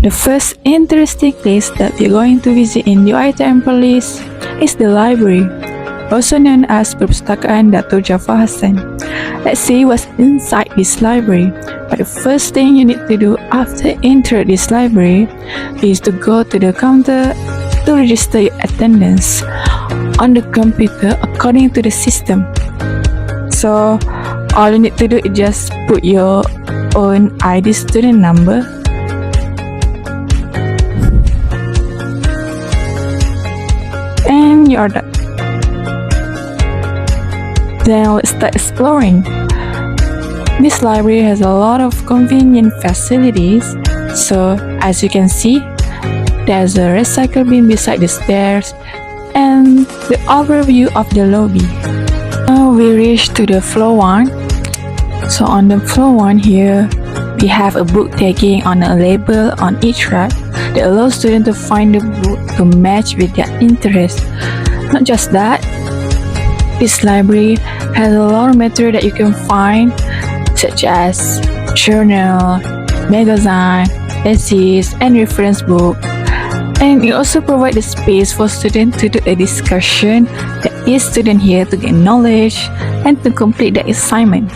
The first interesting place that we're going to visit in UiTM Perlis is the library, also known as Perpustakaan Dr. Jafar Hassan. Let's see what's inside this library. But the first thing you need to do after enter this library is to go to the counter to register your attendance on the computer according to the system. So all you need to do is just put your own ID student number, and you're done. Then let's start exploring. This library has a lot of convenient facilities. So as you can see, there's a recycle bin beside the stairs and the overview of the lobby. Now we reach to the floor 1. So on the floor 1 here, we have a book tagging on a label on each rack that allows students to find the book to match with their interest. Not just that, this library has a lot of material that you can find, such as journal, magazine, essays, and reference book. And it also provides a space for students to do a discussion that each student here to gain knowledge and to complete the assignment.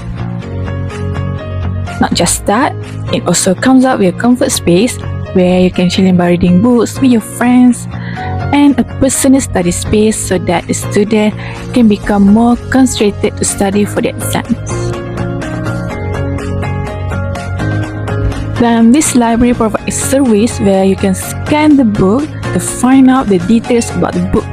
Not just that, it also comes up with a comfort space where you can chill in by reading books with your friends, and a personal study space so that the student can become more concentrated to study for the exams. Then this library provides a service where you can scan the book to find out the details about the book.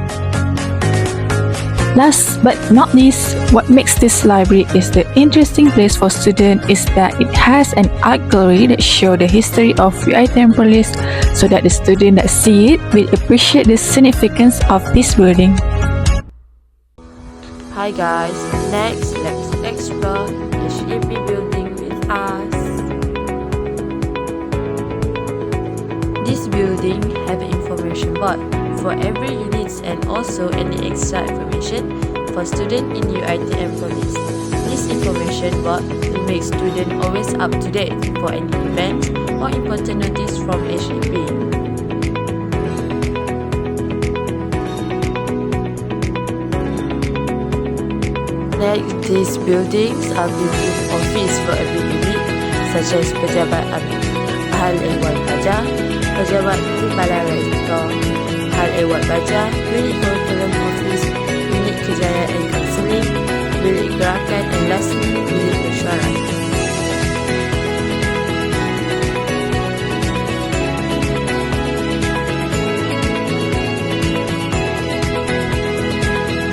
Last but not least, what makes this library is the interesting place for students is that it has an art gallery that shows the history of UiTM Perlis so that the student that see it will appreciate the significance of this building. Hi guys, next let's explore the HEP building with us. This building have an information board for every units and also any extra information for students in UiTM Perlis. This information board will make students always up to date for any events or important notice from HEP. Next, these buildings are built-in office for every unit, such as Pejabat Ahal Ehwal Baja, Pejabat Kepala Rektor, Hal Ehwal Baja, Unit Curriculum Office, Unit Kejayaan and Counseling, Bilik Gerakan, and lastly, Bilik Mesyuarat.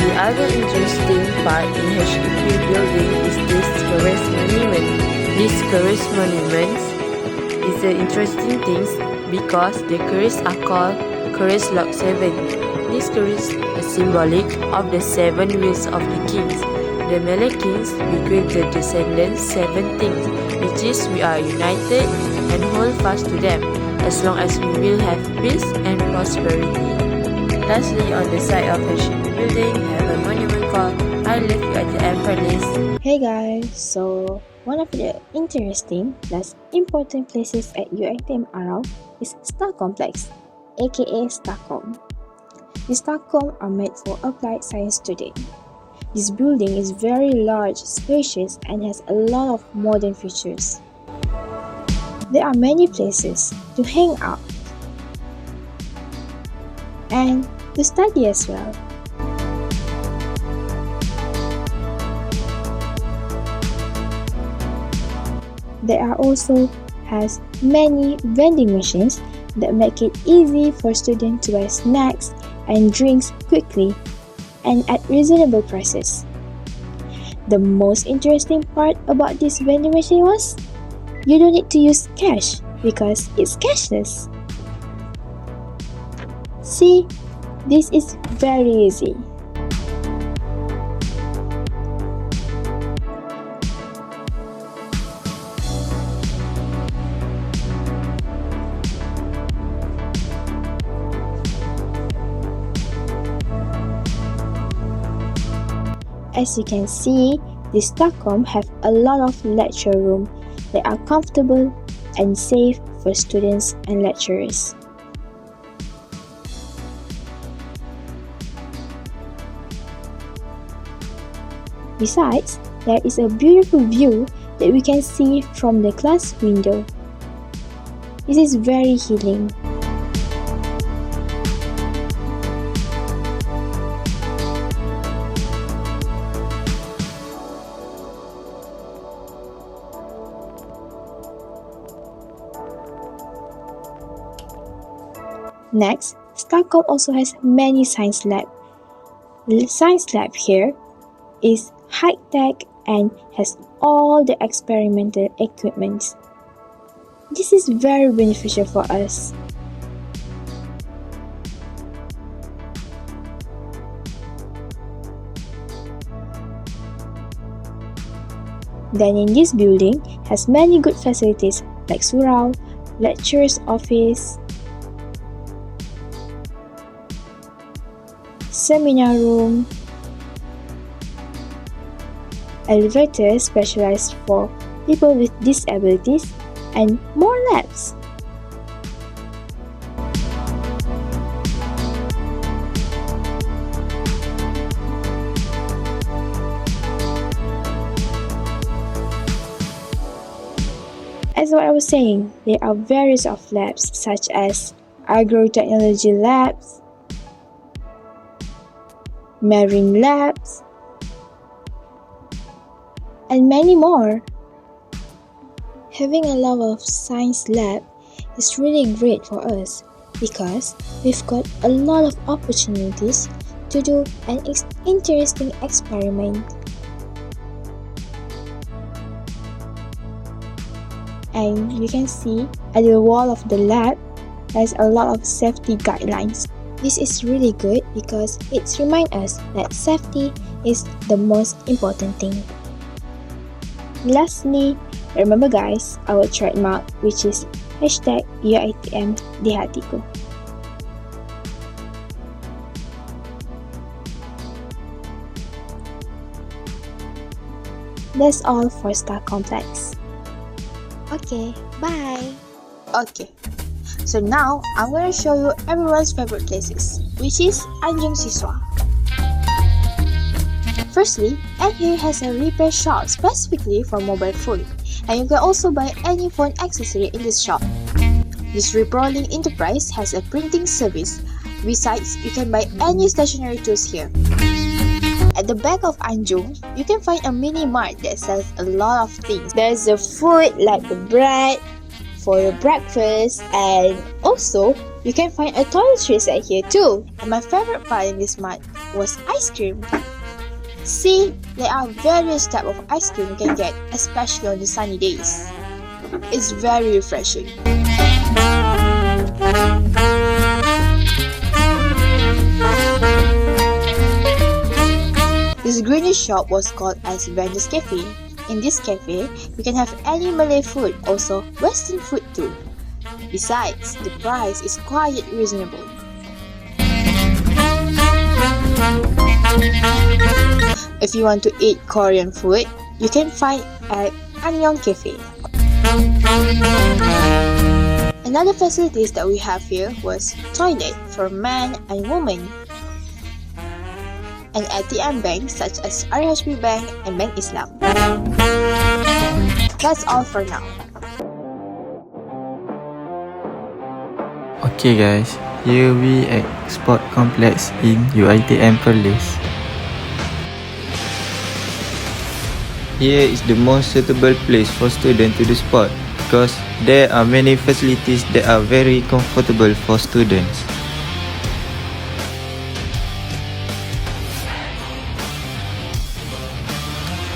The other interesting part in HEP building is this Keris Monument. This Keris Monument is an interesting thing because the Keris are called Keris Lok 7. This Keris is symbolic of the 7 wheels of the kings. The Malay kings bequeathed the descendants 7 things, which is we are united and hold fast to them, as long as we will have peace and prosperity. Lastly, on the side of HEP building, have a monument called I Love UiTM Perlis. Hey guys, so one of the interesting plus important places at UiTM Arau is Star Complex, aka Starcom. The Starcom are made for applied science students. This building is very large, spacious, and has a lot of modern features. There are many places to hang out and to study as well. There are also has many vending machines that make it easy for students to buy snacks and drinks quickly and at reasonable prices. The most interesting part about this vending machine was you don't need to use cash because it's cashless. See, this is very easy. As you can see, the Starcom have a lot of lecture rooms that are comfortable and safe for students and lecturers. Besides, there is a beautiful view that we can see from the class window. This is very healing. Next, STACOM also has many science labs. The science lab here is high-tech and has all the experimental equipment. This is very beneficial for us. Then in this building has many good facilities like surau, lecturer's office, seminar room, elevator specialized for people with disabilities, and more labs. As what I was saying, there are various of labs such as agrotechnology labs, marine labs, and many more. Having a lot of science lab is really great for us because we've got a lot of opportunities to do an interesting experiment. And you can see at the wall of the lab, there's a lot of safety guidelines. This is really good because it reminds us that safety is the most important thing. Lastly, remember guys, our trademark which is #UiTM di hatiku. That's all for Star Complex. Okay, bye! Okay, so now I'm going to show you everyone's favorite places, which is Anjung Siswa. Firstly, here has a repair shop specifically for mobile phone, and you can also buy any phone accessory in this shop. This reprolling enterprise has a printing service. Besides, you can buy any stationery tools here. At the back of Anjung, you can find a mini mart that sells a lot of things. There's a food like the bread for your breakfast, and also you can find a toiletry set here too. And my favorite part in this mart was ice cream. See, there are various types of ice cream you can get, especially on the sunny days. It's very refreshing. This greenish shop was called as Vendors Cafe. In this cafe, you can have any Malay food, also Western food too. Besides, the price is quite reasonable. If you want to eat Korean food, you can find at Annyeong Cafe. Another facilities that we have here was toilet for men and women, and ATM banks such as RHB Bank and Bank Islam. That's all for now. Okay guys, here we at Sport Complex in UiTM Perlis. Here is the most suitable place for students to do sport because there are many facilities that are very comfortable for students.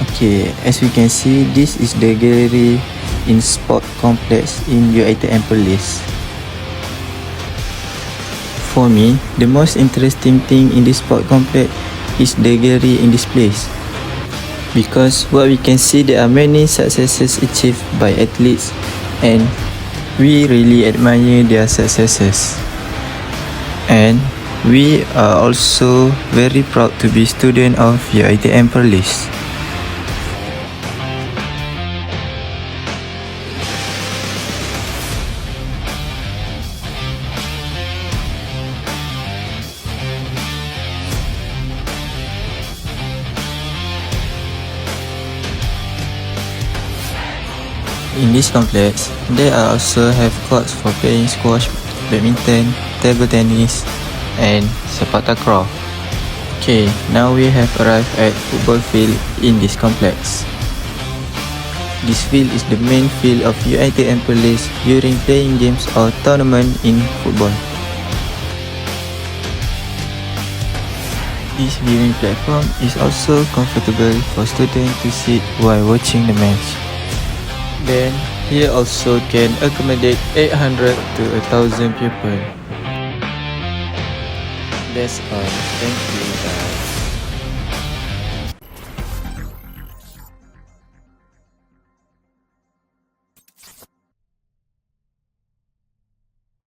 Okay, as we can see, this is the gallery in Sport Complex in UiTM Perlis. For me, the most interesting thing in this sport complex is the gallery in this place. Because what we can see, there are many successes achieved by athletes and we really admire their successes. And we are also very proud to be student of UiTM Perlis. In this complex, there are also have courts for playing squash, badminton, table tennis, and sepak takraw. Okay, now we have arrived at football field in this complex. This field is the main field of UiTM police during playing games or tournament in football. This viewing platform is also comfortable for students to sit while watching the match. Then, here also can accommodate 800 to 1,000 people. That's all. Thank you guys.